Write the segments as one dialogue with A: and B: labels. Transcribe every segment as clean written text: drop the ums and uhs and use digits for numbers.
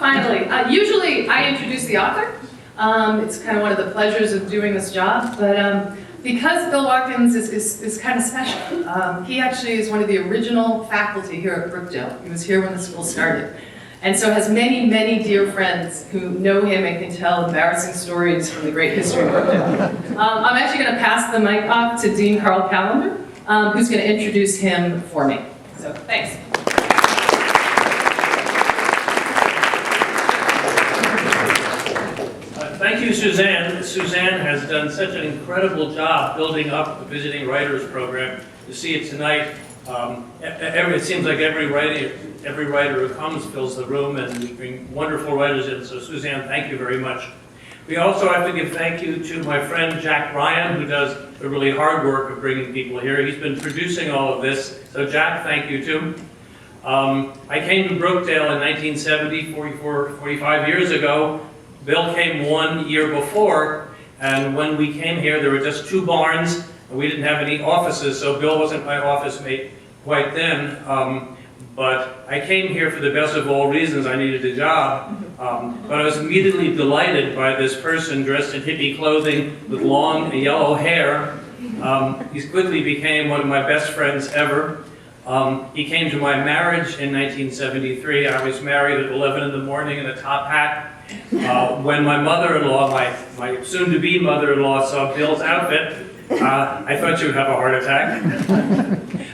A: finally, usually I introduce the author. It's kind of one of the pleasures of doing this job, but because Bill Watkins is kind of special, he actually is one of the original faculty here at Brookdale. He was here when the school started. And so has many, many dear friends who know him and can tell embarrassing stories from the great history of Brookdale. I'm actually going to pass the mic off to Dean Carl Callender, who's going to introduce him for me. So, thanks.
B: Thank you, Suzanne. Suzanne has done such an incredible job building up the Visiting Writers Program. To see it tonight, it seems like every writer who comes fills the room, and we bring wonderful writers in. So, Suzanne, thank you very much. We also have to give thank you to my friend Jack Ryan, who does the really hard work of bringing people here. He's been producing all of this. So, Jack, thank you too. I came to Brookdale in 1970, 45 years ago. Bill came 1 year before, and when we came here, there were just 2 barns, and we didn't have any offices, so Bill wasn't my office mate quite then. But I came here for the best of all reasons. I needed a job. But I was immediately delighted by this person dressed in hippie clothing with long yellow hair. He quickly became one of my best friends ever. He came to my marriage in 1973. I was married at 11 in the morning in a top hat. When my mother-in-law, my soon-to-be mother-in-law, saw Bill's outfit, I thought she would have a heart attack.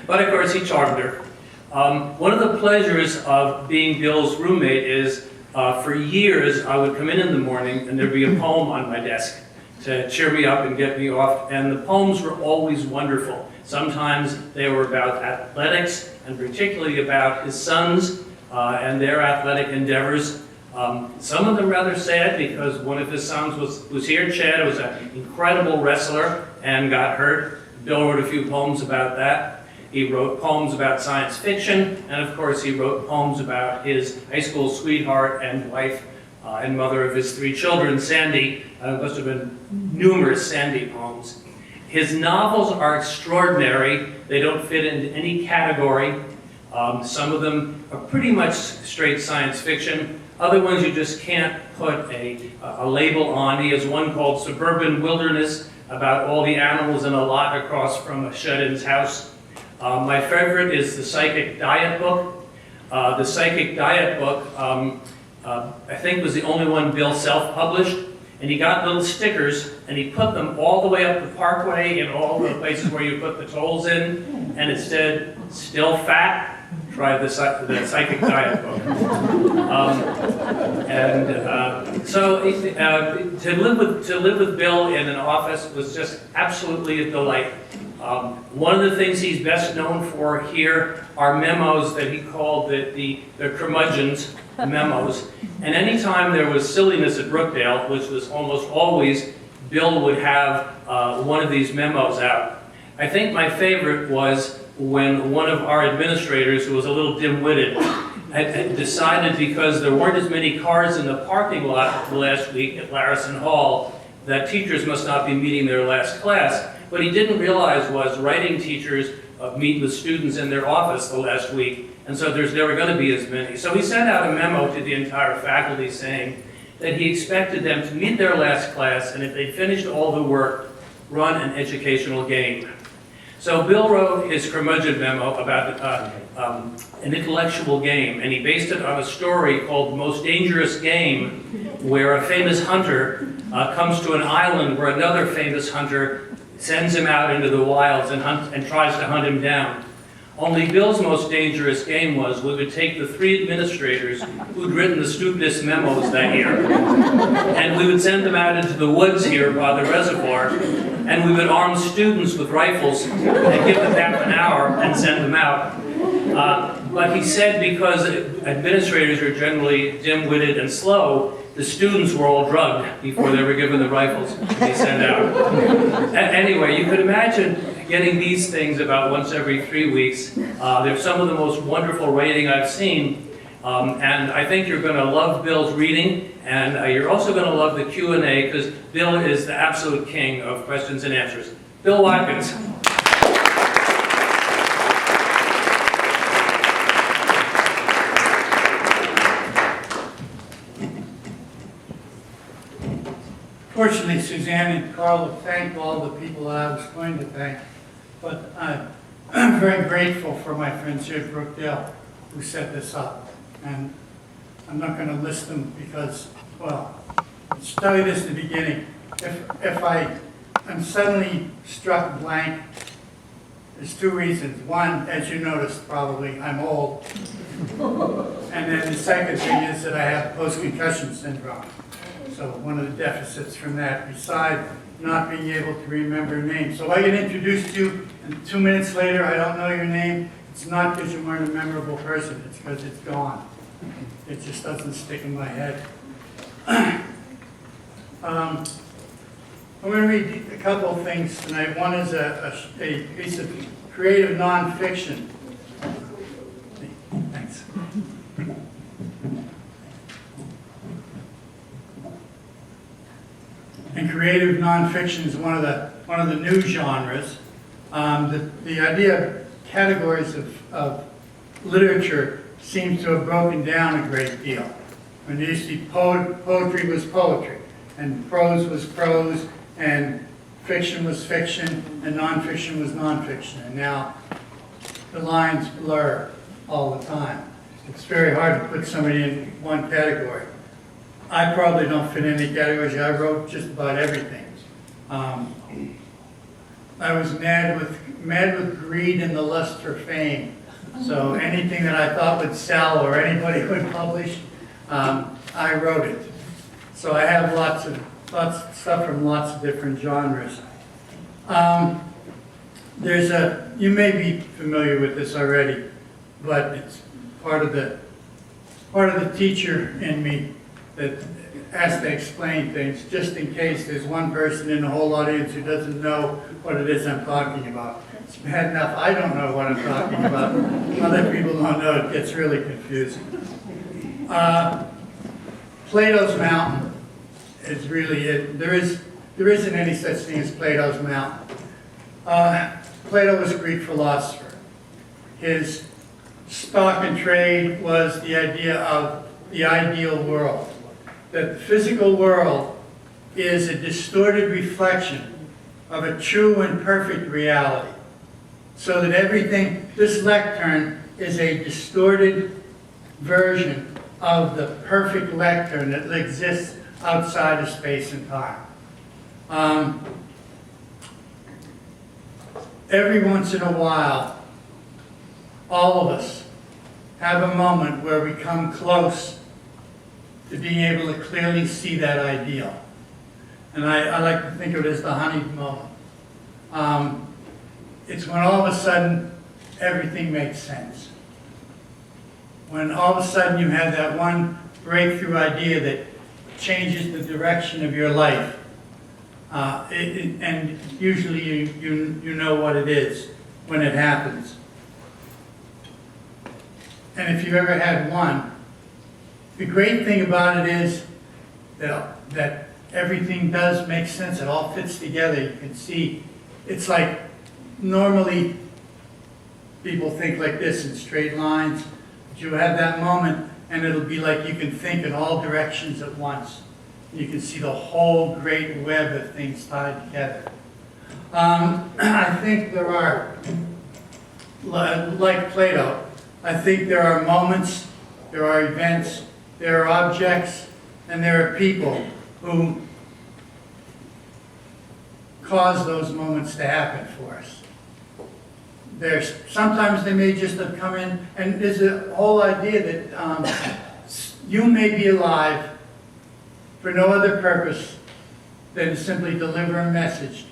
B: But of course, he charmed her. One of the pleasures of being Bill's roommate is, for years, I would come in the morning and there'd be a poem on my desk to cheer me up and get me off, and the poems were always wonderful. Sometimes they were about athletics, and particularly about his sons and their athletic endeavors. Some of them rather sad, because one of his sons was here. Chad was an incredible wrestler and got hurt. Bill wrote a few poems about that. He wrote poems about science fiction, and of course he wrote poems about his high school sweetheart and wife and mother of his 3 children, Sandy. Must have been numerous Sandy poems. His novels are extraordinary. They don't fit into any category. Some of them are pretty much straight science fiction. Other ones you just can't put a label on. He has one called Suburban Wilderness, about all the animals in a lot across from a shut-in's house. My favorite is the Psychic Diet book. The Psychic Diet book, I think, was the only one Bill self-published, and he got little stickers, and he put them all the way up the parkway in all the places where you put the tolls in, and it said, "Still fat? Try the Psychic Diet book." So to live with Bill in an office was just absolutely a delight. One of the things he's best known for here are memos that he called the curmudgeons memos. And anytime there was silliness at Brookdale, which was almost always, Bill would have one of these memos out. I think my favorite was when one of our administrators, who was a little dim-witted, had decided, because there weren't as many cars in the parking lot last week at Larison Hall, that teachers must not be meeting their last class. What he didn't realize was writing teachers meet with students in their office the last week, and so there's never going to be as many. So he sent out a memo to the entire faculty saying that he expected them to meet their last class, and if they finished all the work, run an educational game. So Bill wrote his curmudgeon memo about an intellectual game, and he based it on a story called The Most Dangerous Game, where a famous hunter comes to an island where another famous hunter sends him out into the wilds and tries to hunt him down. Only Bill's most dangerous game was we would take the 3 administrators who'd written the stupidest memos that year, and we would send them out into the woods here by the reservoir, and we would arm students with rifles and give them half an hour and send them out. But he said, because administrators are generally dim-witted and slow, the students were all drugged before they were given the rifles to be sent out. Anyway, you could imagine getting these things about once every 3 weeks. They're some of the most wonderful writing I've seen. And I think you're going to love Bill's reading, and you're also going to love the Q&A, because Bill is the absolute king of questions and answers. Bill Watkins.
C: Fortunately, Suzanne and Carl have thanked all the people I was going to thank, but I'm very grateful for my friends here at Brookdale who set this up. And I'm not going to list them because, well, let's tell you this in the beginning. If I'm suddenly struck blank, there's two reasons. One, as you noticed probably, I'm old. And then the second thing is that I have post-concussion syndrome. So one of the deficits from that, besides not being able to remember names. So I get introduced to you, and 2 minutes later I don't know your name. It's not because you weren't a memorable person, it's because it's gone. It just doesn't stick in my head. I'm going to read a couple of things tonight. One is a piece of creative nonfiction. Thanks. And creative nonfiction is one of the new genres. The idea of categories of literature seems to have broken down a great deal. When there used to be poetry was poetry, and prose was prose, and fiction was fiction, and nonfiction was nonfiction. And now the lines blur all the time. It's very hard to put somebody in one category. I probably don't fit in any categories. I wrote just about everything. I was mad with greed and the lust for fame. So anything that I thought would sell or anybody would publish, I wrote it. So I have lots of stuff from lots of different genres. You may be familiar with this already, but it's part of the teacher in me that has to explain things, just in case there's one person in the whole audience who doesn't know what it is I'm talking about. It's bad enough I don't know what I'm talking about. Other people don't know, it gets really confusing. Plato's Mountain is really it. There isn't any such thing as Plato's Mountain. Plato was a Greek philosopher. His stock and trade was the idea of the ideal world. That the physical world is a distorted reflection of a true and perfect reality. So that everything, this lectern is a distorted version of the perfect lectern that exists outside of space and time. Every once in a while, all of us have a moment where we come close to being able to clearly see that ideal. And I like to think of it as the honeyed moment. It's when all of a sudden everything makes sense. When all of a sudden you have that one breakthrough idea that changes the direction of your life. And usually you know what it is when it happens. And if you've ever had one, the great thing about it is that everything does make sense. It all fits together. You can see, it's like normally people think like this in straight lines. But you have that moment and it'll be like you can think in all directions at once. You can see the whole great web of things tied together. I think there are, like Plato, I think there are moments, there are events, there are objects, and there are people who cause those moments to happen for us. Sometimes they may just have come in, and there's a whole idea that you may be alive for no other purpose than to simply deliver a message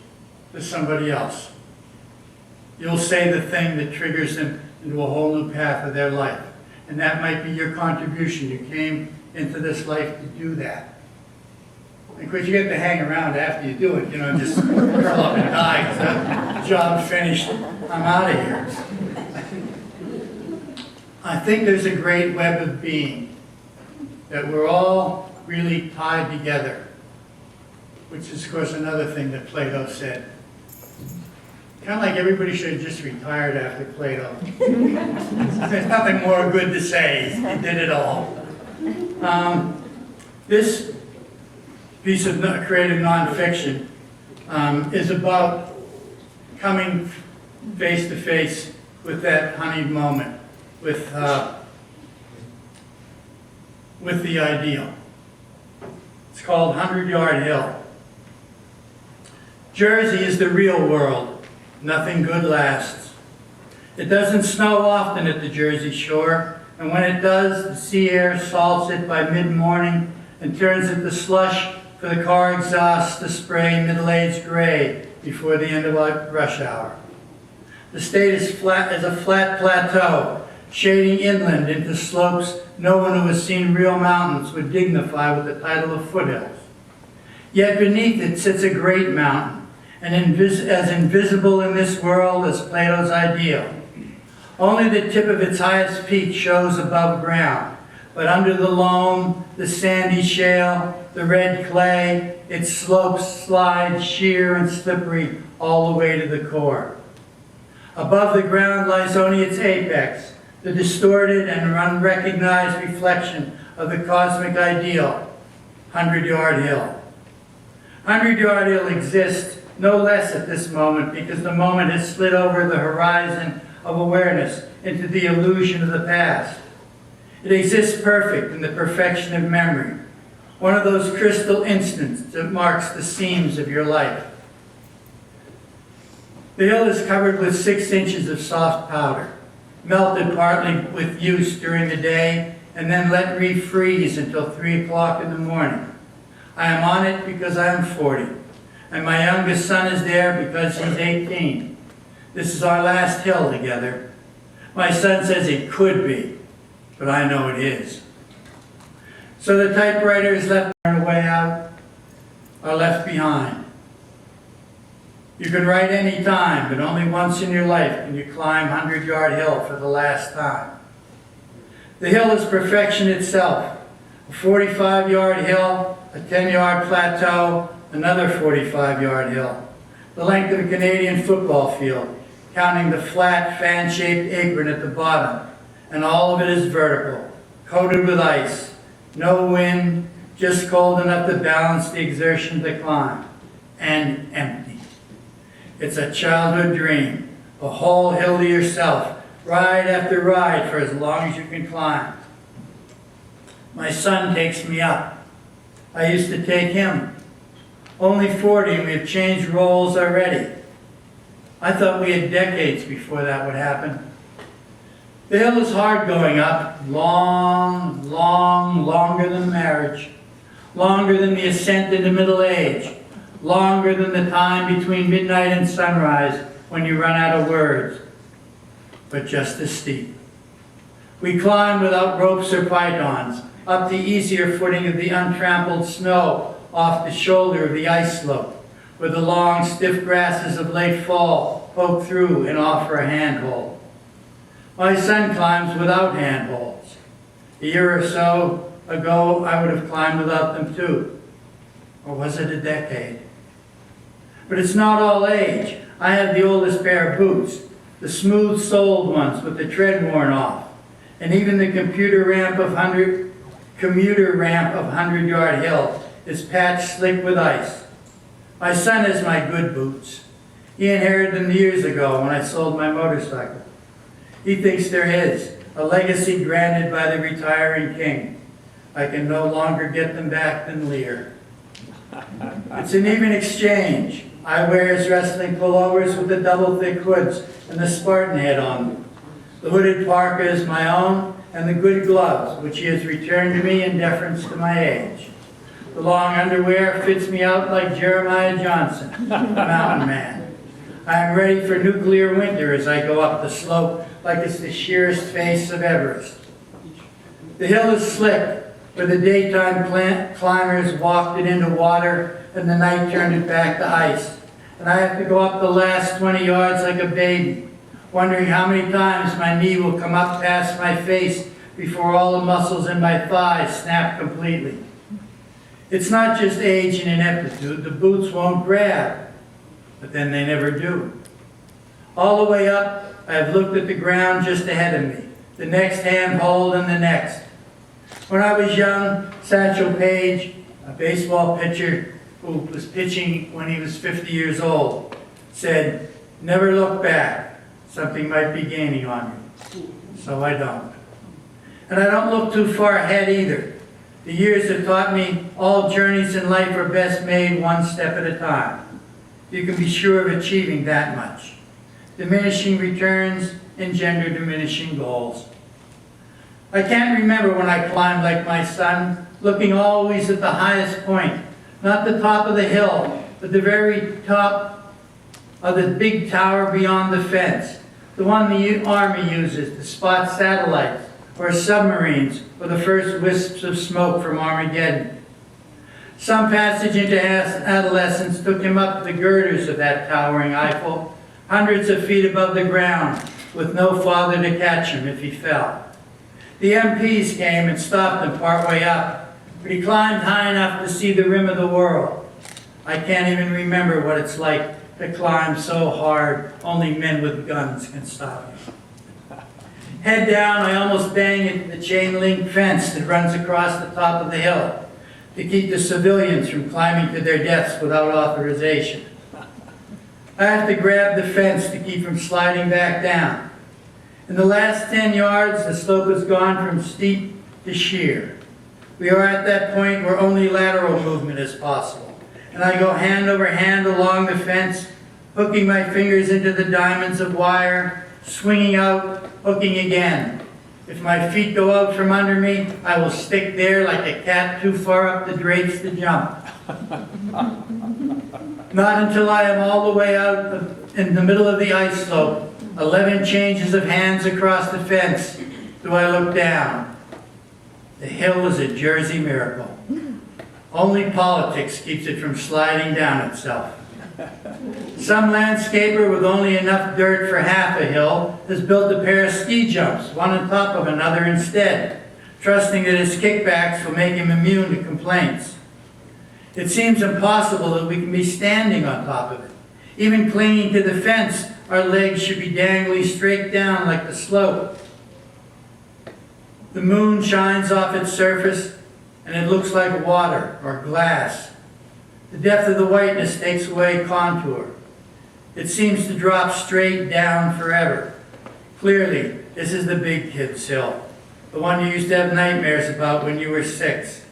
C: to somebody else. You'll say the thing that triggers them into a whole new path of their life. And that might be your contribution. You came into this life to do that. Of course, you get to hang around after you do it, just curl up and die, because job finished, I'm out of here. I think there's a great web of being, that we're all really tied together, which is, of course, another thing that Plato said. Kind of like everybody should have just retired after Plato. There's nothing more good to say. He did it all. This piece of creative nonfiction is about coming face to face with that honeyed moment, with the ideal. It's called 100-Yard Hill. Jersey is the real world. Nothing good lasts. It doesn't snow often at the Jersey shore, and when it does, the sea air salts it by mid-morning and turns it to slush for the car exhaust to spray middle-aged gray before the end of rush hour. The state is a flat plateau, shading inland into slopes no one who has seen real mountains would dignify with the title of foothills. Yet beneath it sits a great mountain, and as invisible in this world as Plato's ideal. Only the tip of its highest peak shows above ground, but under the loam, the sandy shale, the red clay, its slopes slide sheer and slippery all the way to the core. Above the ground lies only its apex, the distorted and unrecognized reflection of the cosmic ideal, 100-Yard Hill. 100-Yard Hill exists no less at this moment because the moment has slid over the horizon of awareness into the illusion of the past. It exists perfect in the perfection of memory, one of those crystal instants that marks the seams of your life. The hill is covered with 6 inches of soft powder, melted partly with use during the day and then let refreeze until 3 o'clock in the morning. I am on it because I am 40, and my youngest son is there because he's 18. This is our last hill together. My son says it could be, but I know it is. So the typewriter is left on the way out, or left behind. You can write any time, but only once in your life can you climb 100-Yard Hill for the last time. The hill is perfection itself. A 45-yard hill, a 10-yard plateau, another 45-yard hill. The length of a Canadian football field, counting the flat, fan-shaped apron at the bottom. And all of it is vertical, coated with ice. No wind, just cold enough to balance the exertion to climb. And empty. It's a childhood dream, a whole hill to yourself, ride after ride for as long as you can climb. My son takes me up. I used to take him. Only 40 and we have changed roles already. I thought we had decades before that would happen. The hill is hard going up, longer than marriage, longer than the ascent into middle age, longer than the time between midnight and sunrise when you run out of words, but just as steep. We climb without ropes or pythons, up the easier footing of the untrampled snow off the shoulder of the ice slope, where the long, stiff grasses of late fall poke through and offer a handhold. My son climbs without handholds. A year or so ago, I would have climbed without them too. Or was it a decade? But it's not all age. I have the oldest pair of boots, the smooth-soled ones with the tread worn off, and even the commuter ramp of 100-Yard Hill is patched slick with ice. My son has my good boots. He inherited them years ago when I sold my motorcycle. He thinks they're his, a legacy granted by the retiring king. I can no longer get them back than Lear. It's an even exchange. I wear his wrestling pullovers with the double thick hoods and the Spartan head on them. The hooded parka is my own, and the good gloves, which he has returned to me in deference to my age. The long underwear fits me out like Jeremiah Johnson, the mountain man. I am ready for nuclear winter as I go up the slope like it's the sheerest face of Everest. The hill is slick, where the daytime climbers walked it into water and the night turned it back to ice. And I have to go up the last 20 yards like a baby, wondering how many times my knee will come up past my face before all the muscles in my thighs snap completely. It's not just age and ineptitude. The boots won't grab, but then they never do. All the way up, I have looked at the ground just ahead of me, the next handhold and the next. When I was young, Satchel Paige, A baseball pitcher who was pitching when he was 50 years old said, "Never look back. Something might be gaining on you." So I don't. And I don't look too far ahead either. The years have taught me all journeys in life are best made one step at a time. You can be sure of achieving that much. Diminishing returns engender diminishing goals. I can't remember when I climbed like my son, looking always at the highest point, not the top of the hill, but the very top of the big tower beyond the fence, the one the Army uses to spot satellites or submarines or the first wisps of smoke from Armageddon. Some passage into adolescence took him up the girders of that towering Eiffel, hundreds of feet above the ground, with no father to catch him if he fell. The MPs came and stopped him partway up, but he climbed high enough to see the rim of the world. I can't even remember what it's like to climb so hard only men with guns can stop you. Head down, I almost bang into the chain link fence that runs across the top of the hill to keep the civilians from climbing to their deaths without authorization. I have to grab the fence to keep from sliding back down. In the last 10 yards, the slope has gone from steep to sheer. We are at that point where only lateral movement is possible. And I go hand over hand along the fence, hooking my fingers into the diamonds of wire, swinging out, hooking again. If my feet go out from under me, I will stick there like a cat too far up the drapes to jump. Not until I am all the way out in the middle of the ice slope, 11 changes of hands across the fence, do I look down. The hill is a Jersey miracle. Only politics keeps it from sliding down itself. Some landscaper with only enough dirt for half a hill has built a pair of ski jumps, one on top of another instead, trusting that his kickbacks will make him immune to complaints. It seems impossible that we can be standing on top of it. Even clinging to the fence, our legs should be dangling straight down like the slope. The moon shines off its surface, and it looks like water or glass. The depth of the whiteness takes away contour. It seems to drop straight down forever. Clearly, this is the big kid's hill, the one you used to have nightmares about when you were 6.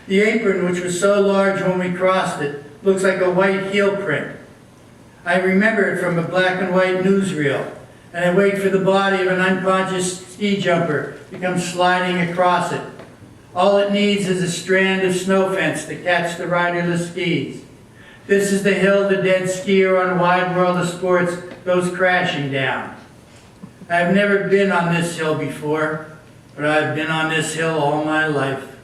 C: The apron, which was so large when we crossed it, looks like a white heel print. I remember it from a black and white newsreel, and I wait for the body of an unconscious ski jumper to come sliding across it. All it needs is a strand of snow fence to catch the riderless skis. This is the hill the dead skier on Wide World of Sports goes crashing down. I have never been on this hill before, but I've been on this hill all my life.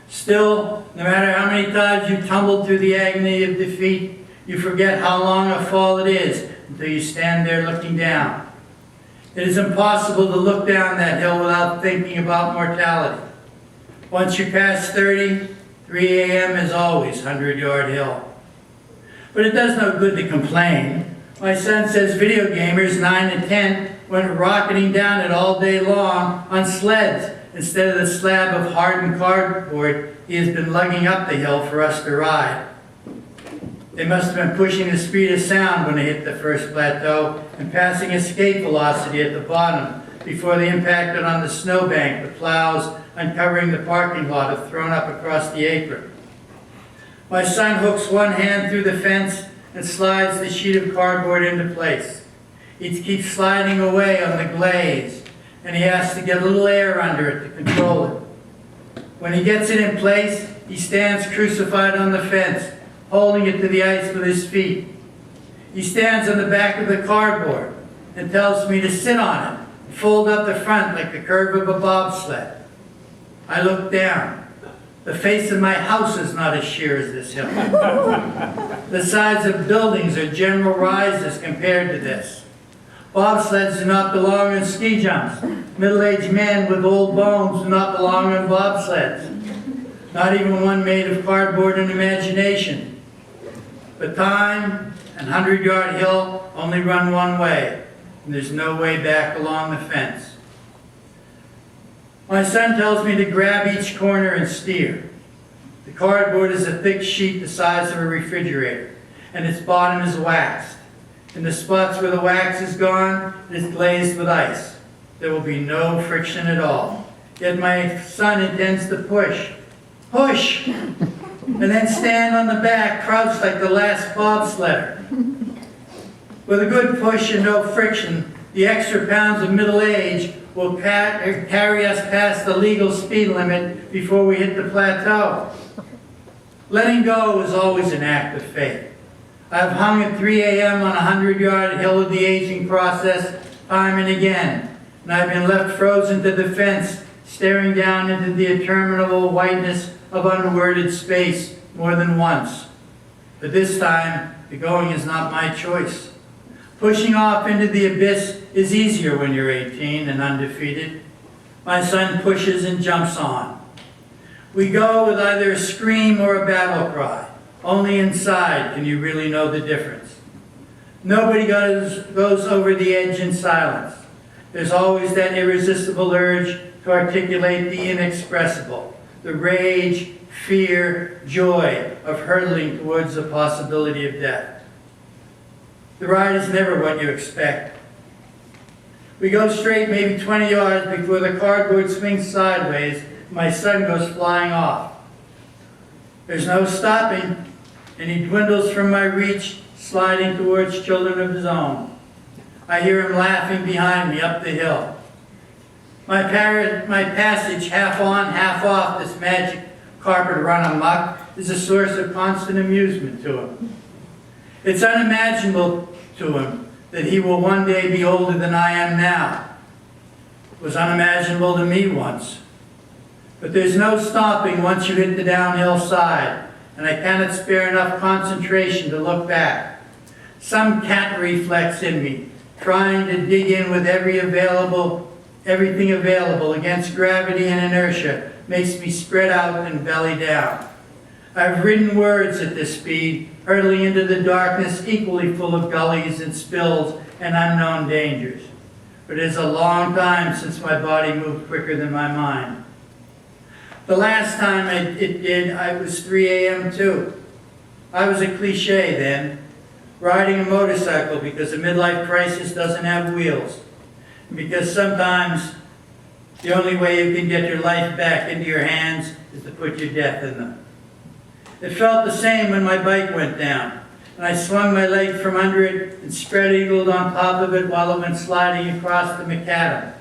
C: Still, no matter how many times you tumbled through the agony of defeat, you forget how long a fall it is until you stand there looking down. It is impossible to look down that hill without thinking about mortality. Once you pass 30, 3 a.m. is always 100-yard hill. But it does no good to complain. My son says video gamers 9 and 10 went rocketing down it all day long on sleds instead of the slab of hardened cardboard he has been lugging up the hill for us to ride. They must have been pushing the speed of sound when they hit the first plateau and passing escape velocity at the bottom before they impacted on the snowbank the plows uncovering the parking lot have thrown up across the apron. My son hooks one hand through the fence and slides the sheet of cardboard into place. He keeps sliding away on the glaze, and he has to get a little air under it to control it. When he gets it in place, he stands crucified on the fence, holding it to the ice with his feet. He stands on the back of the cardboard and tells me to sit on it, and fold up the front like the curve of a bobsled. I look down. The face of my house is not as sheer as this hill. The sides of buildings are general rises compared to this. Bobsleds do not belong on ski jumps. Middle-aged men with old bones do not belong on bobsleds. Not even one made of cardboard and imagination. But time and 100-yard hill only run one way, and there's no way back along the fence. My son tells me to grab each corner and steer. The cardboard is a thick sheet the size of a refrigerator, and its bottom is waxed. In the spots where the wax is gone, it is glazed with ice. There will be no friction at all. Yet my son intends to push, and then stand on the back, crouched like the last bobsledder. With a good push and no friction, the extra pounds of middle age will carry us past the legal speed limit before we hit the plateau. Letting go is always an act of faith. I've hung at 3 a.m. on a 100-yard hill of the aging process time and again, and I've been left frozen to the fence, staring down into the interminable whiteness of unworded space more than once. But this time, the going is not my choice. Pushing off into the abyss is easier when you're 18 and undefeated. My son pushes and jumps on. We go with either a scream or a battle cry. Only inside can you really know the difference. Nobody goes over the edge in silence. There's always that irresistible urge to articulate the inexpressible, the rage, fear, joy of hurtling towards the possibility of death. The ride is never what you expect. We go straight maybe 20 yards before the cardboard swings sideways. My son goes flying off. There's no stopping, and he dwindles from my reach, sliding towards children of his own. I hear him laughing behind me up the hill. My passage, half on, half off this magic carpet run amok, is a source of constant amusement to him. It's unimaginable to him that he will one day be older than I am now. It was unimaginable to me once. But there's no stopping once you hit the downhill side, and I cannot spare enough concentration to look back. Some cat reflex in me, trying to dig in with everything available against gravity and inertia, makes me spread out and belly down. I've ridden words at this speed, hurtling into the darkness equally full of gullies and spills and unknown dangers. But it is a long time since my body moved quicker than my mind. The last time it did, I was 3 a.m. too. I was a cliche then, riding a motorcycle because a midlife crisis doesn't have wheels. Because sometimes the only way you can get your life back into your hands is to put your death in them. It felt the same when my bike went down, and I swung my leg from under it and spread-eagled on top of it while it went sliding across the macadam.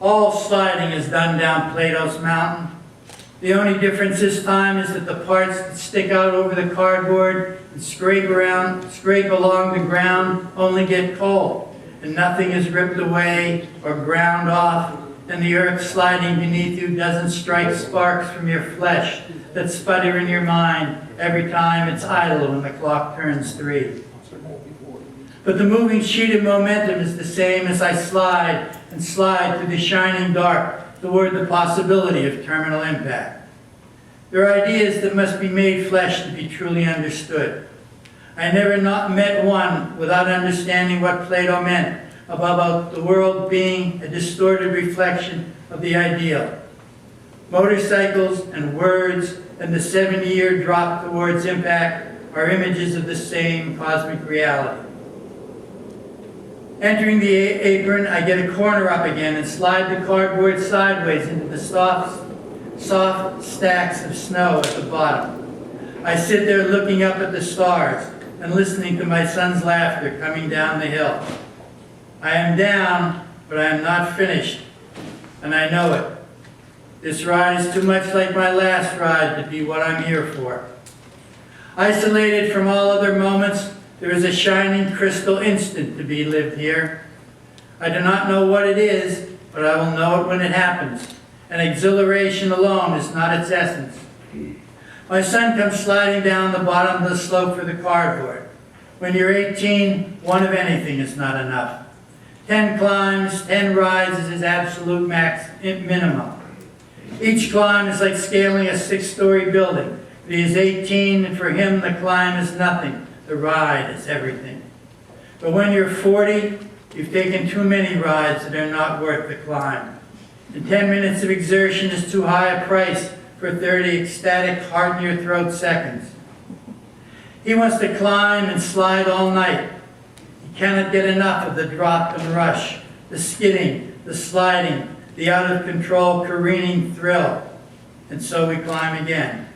C: All sliding is done down Plato's mountain. The only difference this time is that the parts that stick out over the cardboard and scrape along the ground only get cold, and nothing is ripped away or ground off, and the earth sliding beneath you doesn't strike sparks from your flesh that sputter in your mind every time it's idle when the clock turns 3. But the moving sheet of momentum is the same as I slide and slide through the shining dark toward the possibility of terminal impact. There are ideas that must be made flesh to be truly understood. I never met one without understanding what Plato meant about the world being a distorted reflection of the ideal. Motorcycles and words and the 70-year drop towards impact are images of the same cosmic reality. Entering the apron, I get a corner up again and slide the cardboard sideways into the soft stacks of snow at the bottom. I sit there looking up at the stars and listening to my son's laughter coming down the hill. I am down, but I am not finished, and I know it. This ride is too much like my last ride to be what I'm here for. Isolated from all other moments, there is a shining crystal instant to be lived here. I do not know what it is, but I will know it when it happens. And exhilaration alone is not its essence. My son comes sliding down the bottom of the slope for the cardboard. When you're 18, one of anything is not enough. 10 climbs, 10 rides is his absolute minimum. Each climb is like scaling a 6-story building. He is 18, and for him the climb is nothing. The ride is everything. But when you're 40, you've taken too many rides that are not worth the climb. And 10 minutes of exertion is too high a price for 30 ecstatic, heart-in-your-throat seconds. He wants to climb and slide all night. He cannot get enough of the drop and rush, the skidding, the sliding, the out-of-control careening thrill. And so we climb again.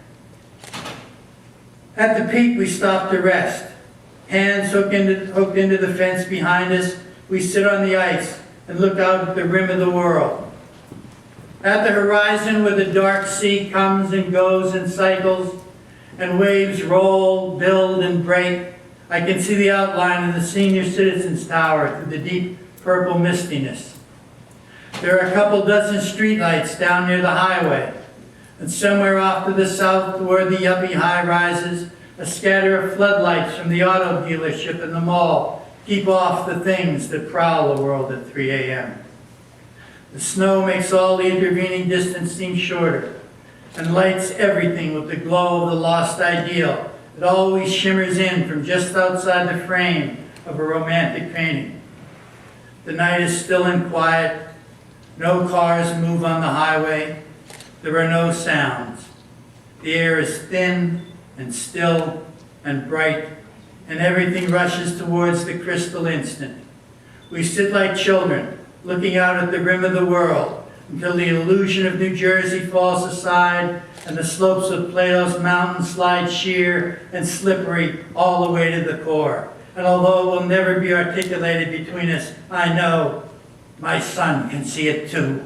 C: At the peak, we stop to rest. Hands hooked into the fence behind us, we sit on the ice and look out at the rim of the world. At the horizon, where the dark sea comes and goes in cycles, and waves roll, build, and break, I can see the outline of the Senior Citizens Tower through the deep purple mistiness. There are a couple dozen streetlights down near the highway, and somewhere off to the south toward the yuppie high-rises, a scatter of floodlights from the auto dealership and the mall keep off the things that prowl the world at 3 a.m. The snow makes all the intervening distance seem shorter and lights everything with the glow of the lost ideal that always shimmers in from just outside the frame of a romantic painting. The night is still and quiet. No cars move on the highway. There are no sounds. The air is thin and still and bright, and everything rushes towards the crystal instant. We sit like children, looking out at the rim of the world, until the illusion of New Jersey falls aside and the slopes of Plato's mountain slide sheer and slippery all the way to the core. And although it will never be articulated between us, I know my son can see it too.